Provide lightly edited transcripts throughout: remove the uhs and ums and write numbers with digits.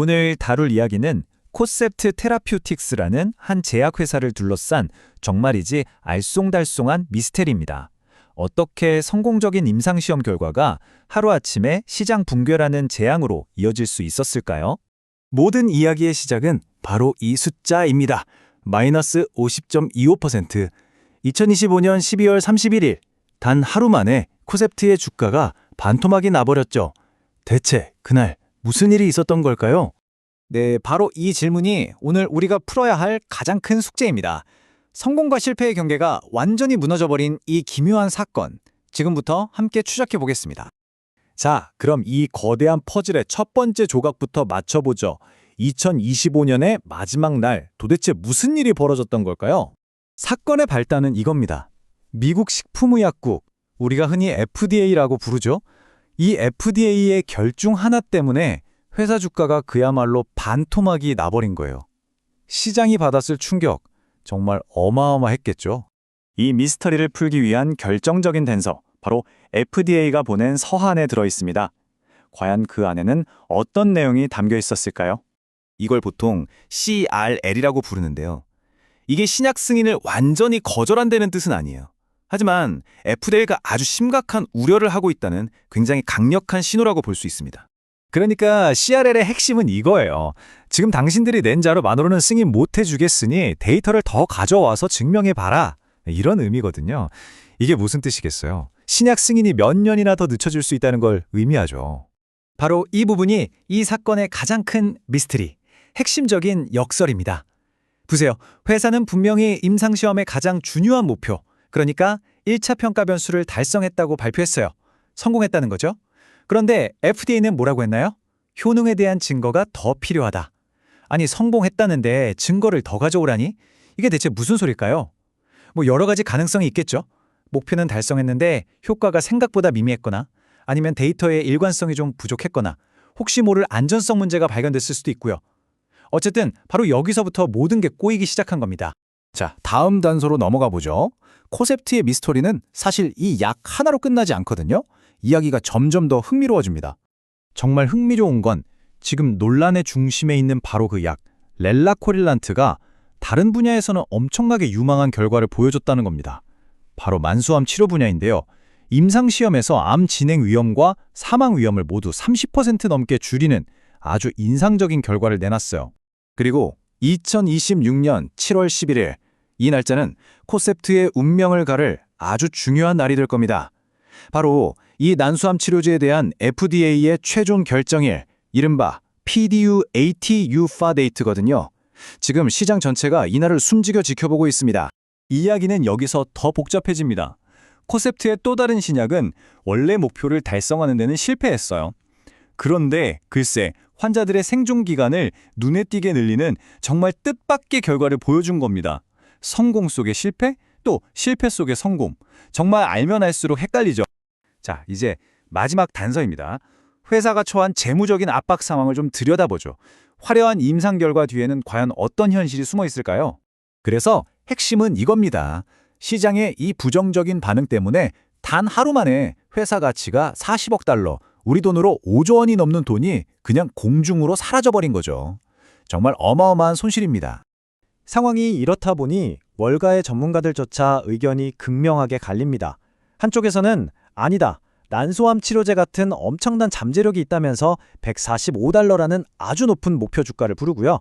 오늘 다룰 이야기는 코셉트 테라퓨틱스라는 한 제약회사를 둘러싼 정말이지 알쏭달쏭한 미스테리입니다. 어떻게 성공적인 임상시험 결과가 하루아침에 시장 붕괴라는 재앙으로 이어질 수 있었을까요? 모든 이야기의 시작은 바로 이 숫자입니다. 마이너스 50.25%. 2025년 12월 31일, 단 하루 만에 코셉트의 주가가 반토막이 나버렸죠. 대체 그날 무슨 일이 있었던 걸까요? 네, 바로 이 질문이 오늘 우리가 풀어야 할 가장 큰 숙제입니다. 성공과 실패의 경계가 완전히 무너져버린 이 기묘한 사건, 지금부터 함께 추적해 보겠습니다. 자, 그럼 이 거대한 퍼즐의 첫 번째 조각부터 맞춰보죠. 2025년의 마지막 날, 도대체 무슨 일이 벌어졌던 걸까요? 사건의 발단은 이겁니다. 미국 식품의약국, 우리가 흔히 FDA라고 부르죠. 이 FDA의 결중 하나 때문에 회사 주가가 그야말로 반토막이 나버린 거예요. 시장이 받았을 충격, 정말 어마어마했겠죠. 이 미스터리를 풀기 위한 결정적인 단서, 바로 FDA가 보낸 서한에 들어있습니다. 과연 그 안에는 어떤 내용이 담겨 있었을까요? 이걸 보통 CRL이라고 부르는데요. 이게 신약 승인을 완전히 거절한다는 뜻은 아니에요. 하지만 FDA가 아주 심각한 우려를 하고 있다는 굉장히 강력한 신호라고 볼 수 있습니다. 그러니까 CRL의 핵심은 이거예요. 지금 당신들이 낸 자료만으로는 승인 못 해주겠으니 데이터를 더 가져와서 증명해봐라. 이런 의미거든요. 이게 무슨 뜻이겠어요? 신약 승인이 몇 년이나 더 늦춰질 수 있다는 걸 의미하죠. 바로 이 부분이 이 사건의 가장 큰 미스터리, 핵심적인 역설입니다. 보세요. 회사는 분명히 임상시험의 가장 중요한 목표, 그러니까 1차 평가 변수를 달성했다고 발표했어요. 성공했다는 거죠. 그런데 FDA는 뭐라고 했나요? 효능에 대한 증거가 더 필요하다. 아니, 성공했다는데 증거를 더 가져오라니? 이게 대체 무슨 소릴까요? 여러 가지 가능성이 있겠죠. 목표는 달성했는데 효과가 생각보다 미미했거나 아니면 데이터의 일관성이 좀 부족했거나 혹시 모를 안전성 문제가 발견됐을 수도 있고요. 어쨌든 바로 여기서부터 모든 게 꼬이기 시작한 겁니다. 자, 다음 단서로 넘어가 보죠. 코셉트의 미스터리는 사실 이 약 하나로 끝나지 않거든요. 이야기가 점점 더 흥미로워집니다. 정말 흥미로운 건 지금 논란의 중심에 있는 바로 그 약, 렐라코릴란트가 다른 분야에서는 엄청나게 유망한 결과를 보여줬다는 겁니다. 바로 만수암 치료 분야인데요. 임상시험에서 암 진행 위험과 사망 위험을 모두 30% 넘게 줄이는 아주 인상적인 결과를 내놨어요. 그리고 2026년 7월 11일, 이 날짜는 코셉트의 운명을 가를 아주 중요한 날이 될 겁니다. 바로 이 난수암 치료제에 대한 FDA의 최종 결정일, 이른바 PDUAT-UFA 데이트거든요. 지금 시장 전체가 이 날을 숨지겨 지켜보고 있습니다. 이야기는 여기서 더 복잡해집니다. 코셉트의 또 다른 신약은 원래 목표를 달성하는 데는 실패했어요. 그런데 글쎄, 환자들의 생존 기간을 눈에 띄게 늘리는 정말 뜻밖의 결과를 보여준 겁니다. 성공 속의 실패, 또 실패 속의 성공. 정말 알면 알수록 헷갈리죠. 자, 이제 마지막 단서입니다. 회사가 처한 재무적인 압박 상황을 좀 들여다보죠. 화려한 임상 결과 뒤에는 과연 어떤 현실이 숨어 있을까요? 그래서 핵심은 이겁니다. 시장의 이 부정적인 반응 때문에 단 하루 만에 회사 가치가 40억 달러, 우리 돈으로 5조 원이 넘는 돈이 그냥 공중으로 사라져버린 거죠. 정말 어마어마한 손실입니다. 상황이 이렇다 보니 월가의 전문가들조차 의견이 극명하게 갈립니다. 한쪽에서는 아니다, 난소암 치료제 같은 엄청난 잠재력이 있다면서 145달러라는 아주 높은 목표 주가를 부르고요.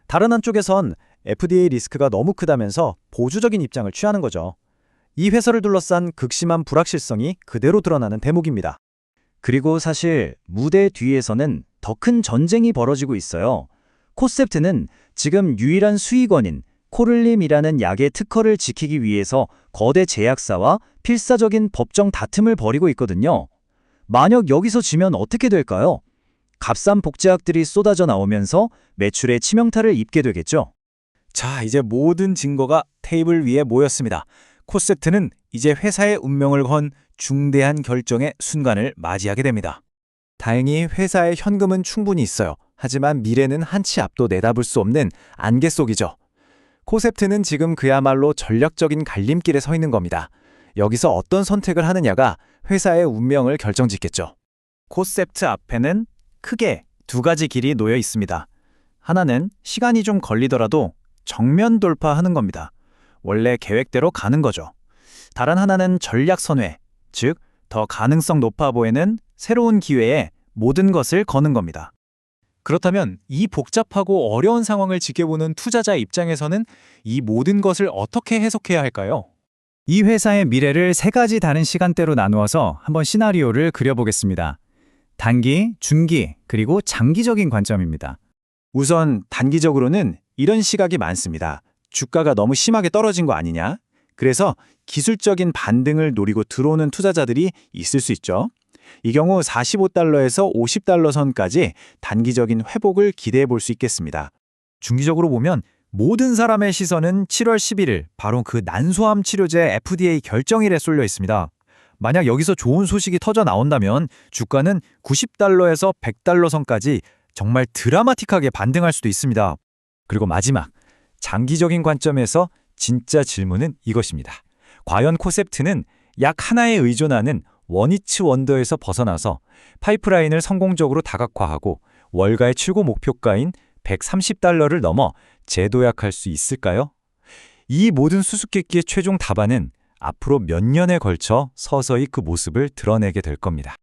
다른 한쪽에선 FDA 리스크가 너무 크다면서 보수적인 입장을 취하는 거죠. 이 회사를 둘러싼 극심한 불확실성이 그대로 드러나는 대목입니다. 그리고 사실 무대 뒤에서는 더 큰 전쟁이 벌어지고 있어요. 코셉트는 지금 유일한 수익원인 코를림이라는 약의 특허를 지키기 위해서 거대 제약사와 필사적인 법정 다툼을 벌이고 있거든요. 만약 여기서 지면 어떻게 될까요? 값싼 복제약들이 쏟아져 나오면서 매출에 치명타를 입게 되겠죠. 자, 이제 모든 증거가 테이블 위에 모였습니다. 코셉트는 이제 회사의 운명을 건 중대한 결정의 순간을 맞이하게 됩니다. 다행히 회사의 현금은 충분히 있어요. 하지만 미래는 한치 앞도 내다볼 수 없는 안개 속이죠. 코셉트는 지금 그야말로 전략적인 갈림길에 서 있는 겁니다. 여기서 어떤 선택을 하느냐가 회사의 운명을 결정짓겠죠. 코셉트 앞에는 크게 두 가지 길이 놓여 있습니다. 하나는 시간이 좀 걸리더라도 정면 돌파하는 겁니다. 원래 계획대로 가는 거죠. 다른 하나는 전략 선회, 즉 더 가능성 높아 보이는 새로운 기회에 모든 것을 거는 겁니다. 그렇다면 이 복잡하고 어려운 상황을 지켜보는 투자자 입장에서는 이 모든 것을 어떻게 해석해야 할까요? 이 회사의 미래를 세 가지 다른 시간대로 나누어서 한번 시나리오를 그려보겠습니다. 단기, 중기, 그리고 장기적인 관점입니다. 우선 단기적으로는 이런 시각이 많습니다. 주가가 너무 심하게 떨어진 거 아니냐? 그래서 기술적인 반등을 노리고 들어오는 투자자들이 있을 수 있죠. 이 경우 45달러에서 50달러 선까지 단기적인 회복을 기대해 볼 수 있겠습니다. 중기적으로 보면 모든 사람의 시선은 7월 11일 바로 그 난소암 치료제 FDA 결정일에 쏠려 있습니다. 만약 여기서 좋은 소식이 터져 나온다면 주가는 90달러에서 100달러 선까지 정말 드라마틱하게 반등할 수도 있습니다. 그리고 마지막, 장기적인 관점에서 진짜 질문은 이것입니다. 과연 코셉트는 약 하나에 의존하는 원히트 원더에서 벗어나서 파이프라인을 성공적으로 다각화하고 월가의 최고 목표가인 130달러를 넘어 재도약할 수 있을까요? 이 모든 수수께끼의 최종 답안은 앞으로 몇 년에 걸쳐 서서히 그 모습을 드러내게 될 겁니다.